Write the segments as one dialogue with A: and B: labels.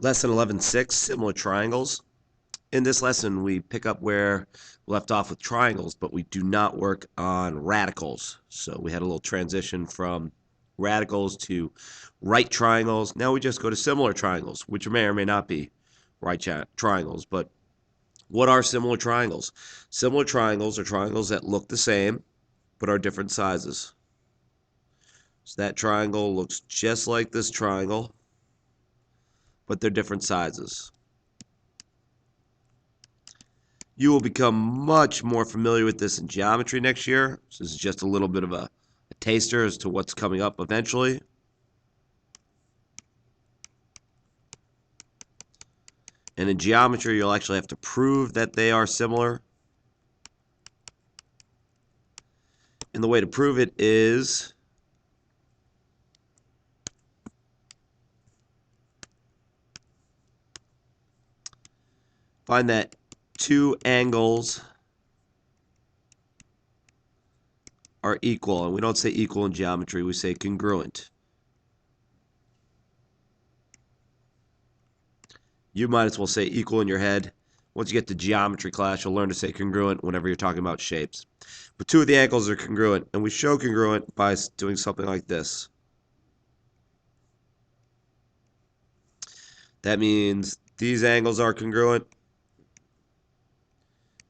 A: Lesson 11.6, similar triangles. In this lesson, we pick up where we left off with triangles, but we do not work on radicals. So we had a little transition from radicals to right triangles. Now we just go to similar triangles, which may or may not be right triangles. But what are similar triangles? Similar triangles are triangles that look the same, but are different sizes. So that triangle looks just like this triangle, but they're different sizes. You will become much more familiar with this in geometry next year. So this is just a little bit of a taster as to what's coming up eventually. And in geometry, you'll actually have to prove that they are similar. And the way to prove it is find that two angles are equal. And we don't say equal in geometry, we say congruent. You might as well say equal in your head. Once you get to geometry class, you'll learn to say congruent whenever you're talking about shapes. But two of the angles are congruent, and we show congruent by doing something like this. That means these angles are congruent,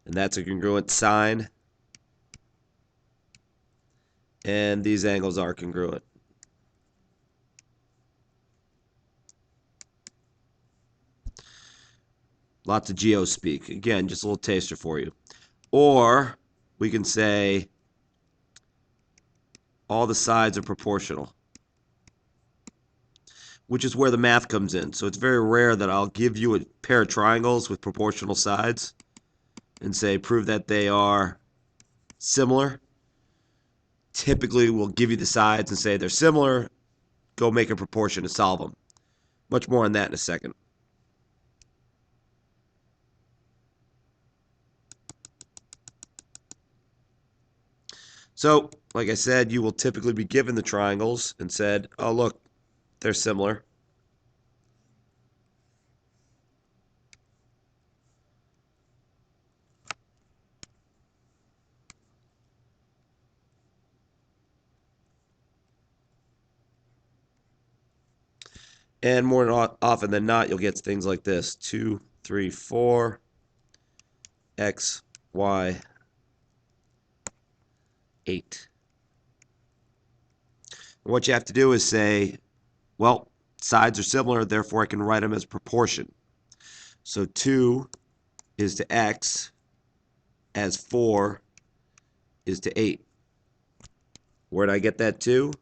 A: and that's a congruent sign. And these angles are congruent. Lots of geo speak. Again, just a little taster for you. Or we can say all the sides are proportional, which is where the math comes in. So it's very rare that I'll give you a pair of triangles with proportional sides and say prove that they are similar. Typically, we'll give you the sides and say they're similar. Go make a proportion to solve them. Much more on that in a second. So, like I said, you will typically be given the triangles and said, oh, look, they're similar. And more often than not, you'll get things like this. 2, 3, 4, X, Y, 8. And what you have to do is say, well, sides are similar, therefore I can write them as proportion. So 2 is to X as 4 is to 8. Where'd I get that 2?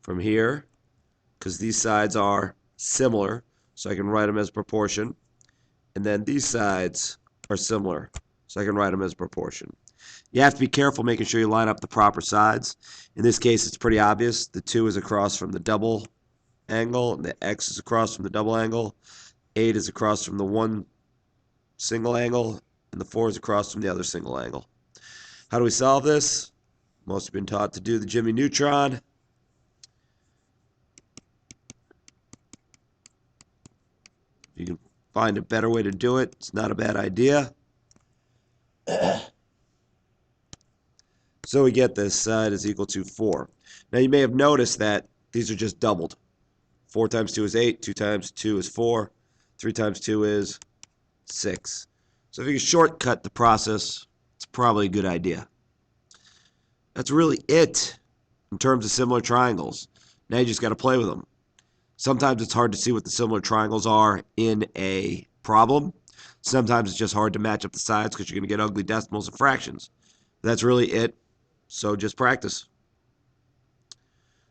A: From here, because these sides are similar, so I can write them as proportion. And then these sides are similar, so I can write them as proportion. You have to be careful making sure you line up the proper sides. In this case, it's pretty obvious. The 2 is across from the double angle, and the X is across from the double angle. 8 is across from the one single angle, and the 4 is across from the other single angle. How do we solve this? Most have been taught to do the Jimmy Neutron. If you can find a better way to do it, it's not a bad idea. So we get this side is equal to 4. Now you may have noticed that these are just doubled. 4 times 2 is 8, 2 times 2 is 4, 3 times 2 is 6. So if you can shortcut the process, it's probably a good idea. That's really it in terms of similar triangles. Now you just got to play with them. Sometimes it's hard to see what the similar triangles are in a problem. Sometimes it's just hard to match up the sides because you're going to get ugly decimals and fractions. That's really it. So just practice.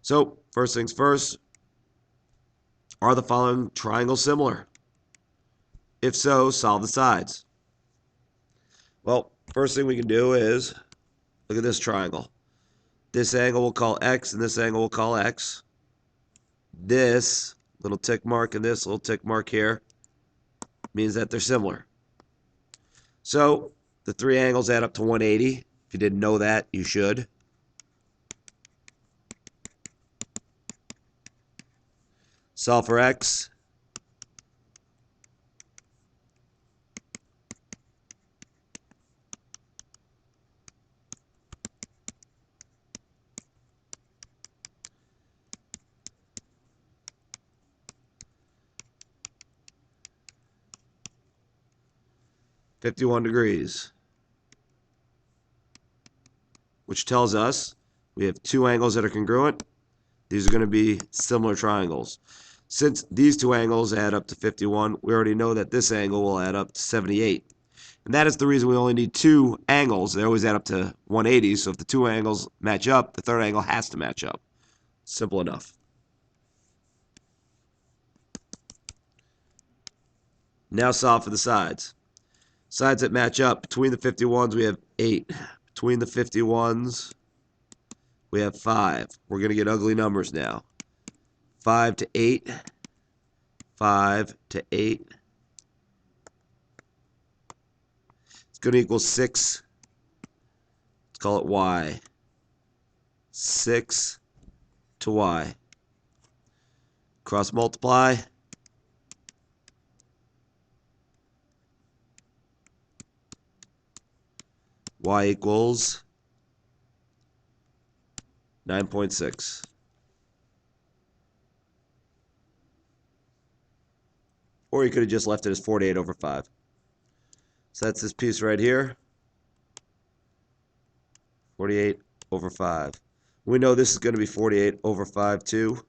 A: So first things first, are the following triangles similar? If so, solve the sides. Well, first thing we can do is look at this triangle. This angle we'll call X and this angle we'll call X. This little tick mark and this little tick mark here means that they're similar. So the three angles add up to 180. If you didn't know that, you should. Solve for X. 51 degrees, which tells us we have two angles that are congruent. These are going to be similar triangles. Since these two angles add up to 51, we already know that this angle will add up to 78. And that is the reason we only need two angles. They always add up to 180, so if the two angles match up, the third angle has to match up. Simple enough. Now solve for the sides. Sides that match up. Between the 51s, we have 8. Between the 51s, we have 5. We're going to get ugly numbers now. 5 to 8. 5 to 8. It's going to equal 6. Let's call it y. 6 to y. Cross multiply. Y equals 9.6. Or you could have just left it as 48 over 5. So that's this piece right here. 48 over 5. We know this is going to be 48 over 5 too,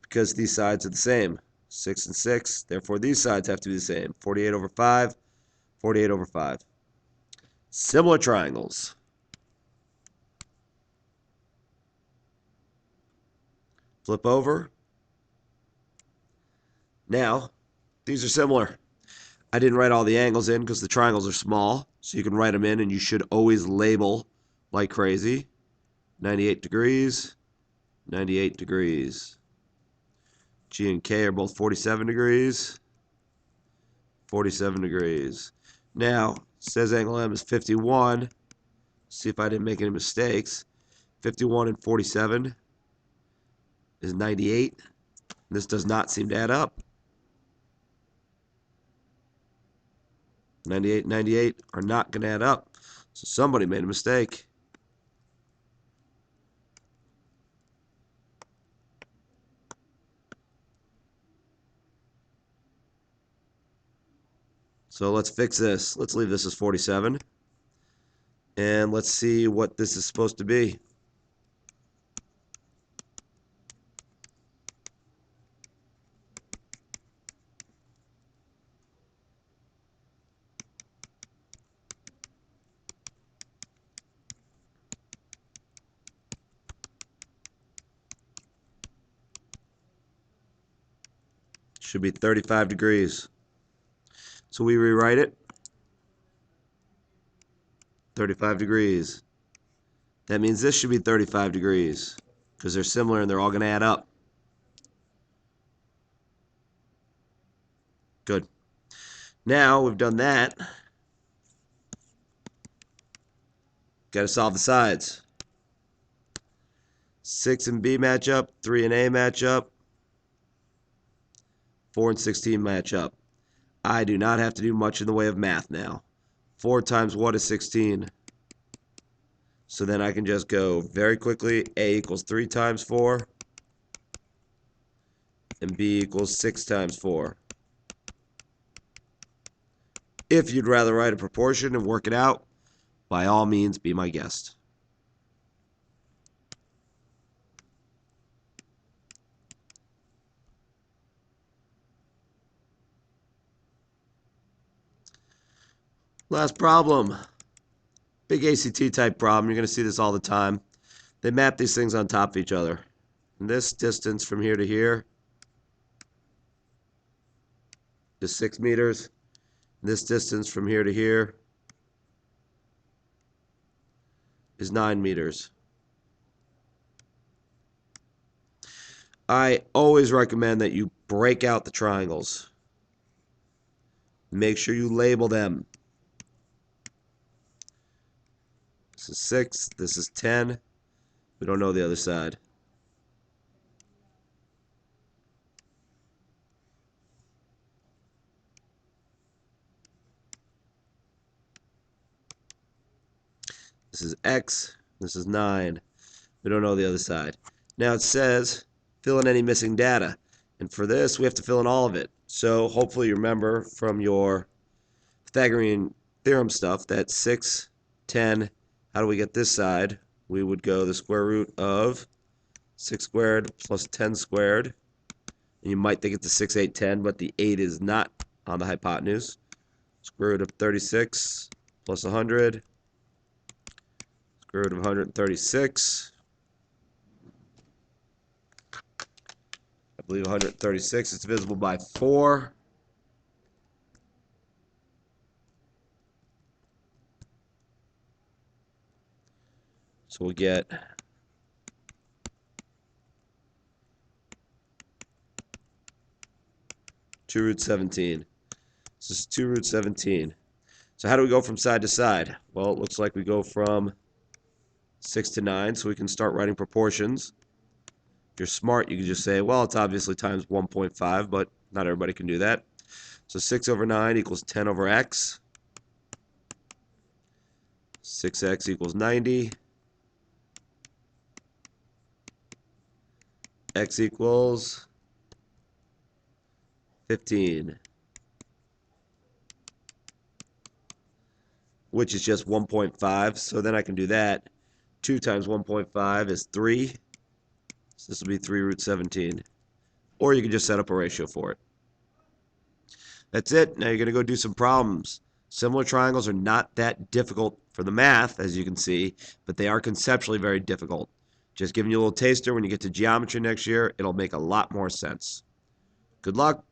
A: because these sides are the same. 6 and 6. Therefore, these sides have to be the same. 48 over 5. 48 over 5. Similar triangles. Flip over. Now, these are similar. I didn't write all the angles in because the triangles are small, so you can write them in, and you should always label like crazy. 98 degrees, 98 degrees. G and K are both 47 degrees, 47 degrees. Now, it says angle M is 51. See if I didn't make any mistakes. 51 and 47 is 98. This does not seem to add up. 98 and 98 are not going to add up. So somebody made a mistake. So let's fix this. Let's leave this as 47. And let's see what this is supposed to be. Should be 35 degrees. So we rewrite it. 35 degrees. That means this should be 35 degrees because they're similar and they're all going to add up. Good. Now we've done that. Got to solve the sides. 6 and B match up. 3 and A match up. 4 and 16 match up. I do not have to do much in the way of math now. 4 times what is 16? So then I can just go very quickly. A equals 3 times 4. And B equals 6 times 4. If you'd rather write a proportion and work it out, by all means, be my guest. Last problem. Big ACT type problem. You're going to see this all the time. They map these things on top of each other. And this distance from here to here is 6 meters. This distance from here to here is 9 meters. I always recommend that you break out the triangles. Make sure you label them. This is 6, this is 10. We don't know the other side. This is X, this is 9. We don't know the other side. Now it says, fill in any missing data. And for this, we have to fill in all of it. So hopefully you remember from your Pythagorean theorem stuff, that 6, 10, how do we get this side? We would go the square root of 6 squared plus 10 squared. And you might think it's a 6, 8, 10, but the 8 is not on the hypotenuse. Square root of 36 plus 100. Square root of 136. I believe 136 is divisible by 4. So we'll get 2 root 17. So this is 2 root 17. So how do we go from side to side? Well, it looks like we go from 6 to 9, so we can start writing proportions. If you're smart, you can just say, well, it's obviously times 1.5, but not everybody can do that. So 6 over 9 equals 10 over x. 6x equals 90. X equals 15, which is just 1.5. So then I can do that. 2 times 1.5 is 3. So this will be 3 root 17. Or you can just set up a ratio for it. That's it. Now you're going to go do some problems. Similar triangles are not that difficult for the math, as you can see, but they are conceptually very difficult. Just giving you a little taster. When you get to geometry next year, it'll make a lot more sense. Good luck.